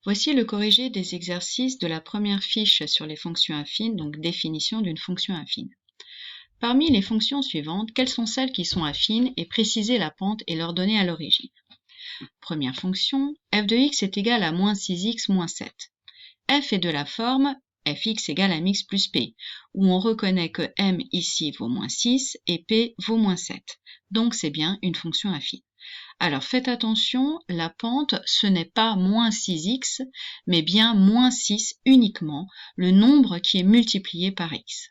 Voici le corrigé des exercices de la première fiche sur les fonctions affines, donc définition d'une fonction affine. Parmi les fonctions suivantes, quelles sont celles qui sont affines et préciser la pente et leur donner à l'origine. Première fonction, f de x est égal à moins 6x moins 7. F est de la forme fx égale à mx plus p, où on reconnaît que m ici vaut moins 6 et p vaut moins 7. Donc c'est bien une fonction affine. Alors faites attention, la pente ce n'est pas moins 6x, mais bien moins 6 uniquement, le nombre qui est multiplié par x.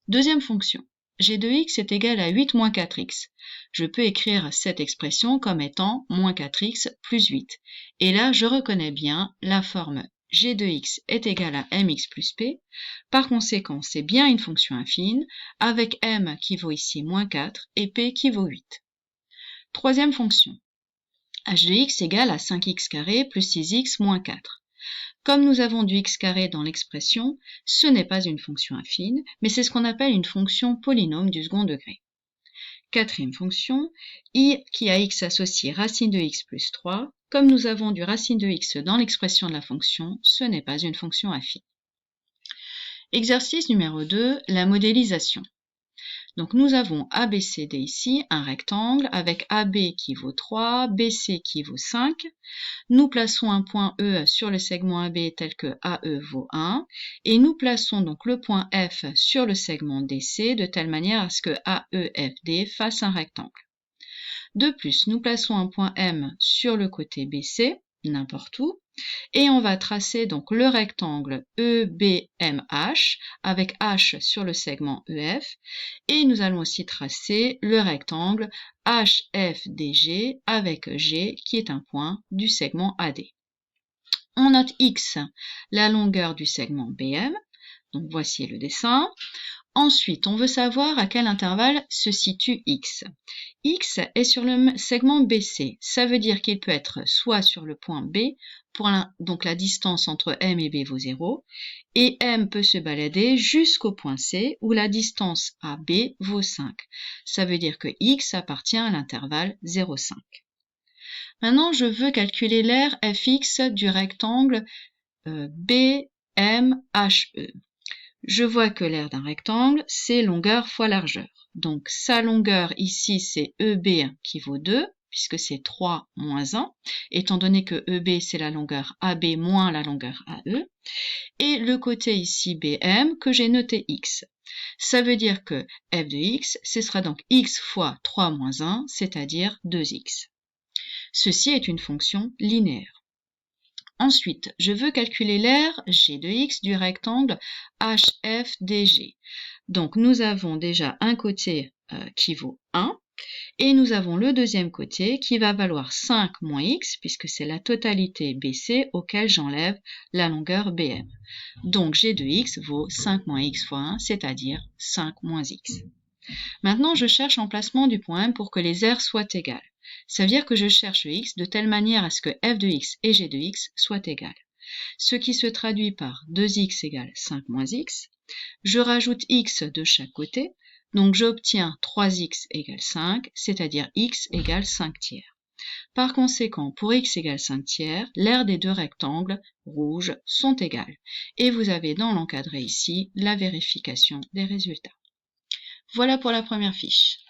Deuxième fonction, g de x est égal à 8 moins 4x. Je peux écrire cette expression comme étant moins 4x plus 8. Et là, je reconnais bien la forme g de x est égal à mx plus p. Par conséquent, c'est bien une fonction affine, avec m qui vaut ici moins 4 et p qui vaut 8. Troisième fonction, h de x égale à 5x carré plus 6x moins 4. Comme nous avons du x carré dans l'expression, ce n'est pas une fonction affine, mais c'est ce qu'on appelle une fonction polynôme du second degré. Quatrième fonction, i qui a x associé racine de x plus 3. Comme nous avons du racine de x dans l'expression de la fonction, ce n'est pas une fonction affine. Exercice numéro 2, la modélisation. Donc nous avons ABCD ici, un rectangle avec AB qui vaut 3, BC qui vaut 5. Nous plaçons un point E sur le segment AB tel que AE vaut 1 et nous plaçons donc le point F sur le segment DC de telle manière à ce que AEFD fasse un rectangle. De plus, nous plaçons un point M sur le côté BC, n'importe où, et on va tracer donc le rectangle EBMH avec H sur le segment EF, et nous allons aussi tracer le rectangle HFDG avec G qui est un point du segment AD. On note X, la longueur du segment BM, donc voici le dessin. Ensuite, on veut savoir à quel intervalle se situe X. X est sur le segment BC, ça veut dire qu'il peut être soit sur le point B, donc la distance entre M et B vaut 0, et M peut se balader jusqu'au point C, où la distance à B vaut 5. Ça veut dire que X appartient à l'intervalle 0,5. Maintenant, je veux calculer l'aire fx du rectangle BMHE. Je vois que l'aire d'un rectangle, c'est longueur fois largeur. Donc sa longueur ici, c'est EB qui vaut 2, puisque c'est 3 moins 1, étant donné que EB, c'est la longueur AB moins la longueur AE. Et le côté ici BM, que j'ai noté X. Ça veut dire que f de X, ce sera donc X fois 3 moins 1, c'est-à-dire 2X. Ceci est une fonction linéaire. Ensuite, je veux calculer l'aire g de x du rectangle HFDG. Donc, nous avons déjà un côté qui vaut 1 et nous avons le deuxième côté qui va valoir 5 moins x puisque c'est la totalité BC auquel j'enlève la longueur BM. Donc, g de x vaut 5 moins x fois 1, c'est-à-dire 5 moins x. Maintenant, je cherche l'emplacement du point M pour que les aires soient égales. Ça veut dire que je cherche x de telle manière à ce que f de x et g de x soient égales. Ce qui se traduit par 2x égale 5 moins x. Je rajoute x de chaque côté, donc j'obtiens 3x égale 5, c'est-à-dire x égale 5 tiers. Par conséquent, pour x égale 5 tiers, l'aire des deux rectangles rouges sont égales. Et vous avez dans l'encadré ici la vérification des résultats. Voilà pour la première fiche.